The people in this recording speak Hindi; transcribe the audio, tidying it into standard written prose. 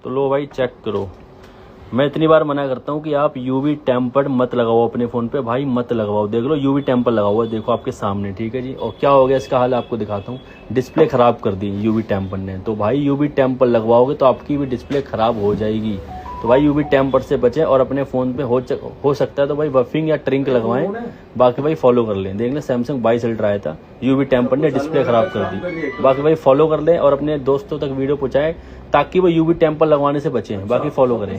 तो लो भाई चेक करो। मैं इतनी बार मना करता हूँ कि आप यूवी टेम्पर्ड मत लगाओ अपने फ़ोन पे भाई, मत लगवाओ। देख लो यूवी टेम्पर लगा हुआ है, देखो आपके सामने, ठीक है जी। और क्या हो गया इसका हाल आपको दिखाता हूँ। डिस्प्ले ख़राब कर दी यूवी टेम्पर ने। तो भाई यूवी टेम्पर लगवाओगे तो आपकी भी डिस्प्ले ख़राब हो जाएगी। तो भाई यूवी टेम्पर से बचें और अपने फ़ोन पे हो सकता है तो भाई बफिंग या ट्रिंक लगवाएं। बाकी भाई फॉलो कर लें। देख लें सैमसंग 22 अल्ट्रा आया था, यूवी टेम्पर ने डिस्प्ले ख़राब कर दी। बाकी भाई फॉलो कर लें और अपने दोस्तों तक वीडियो पहुँचाएं ताकि वो यूवी टेम्पर लगवाने से बचें। बाकी फॉलो करें।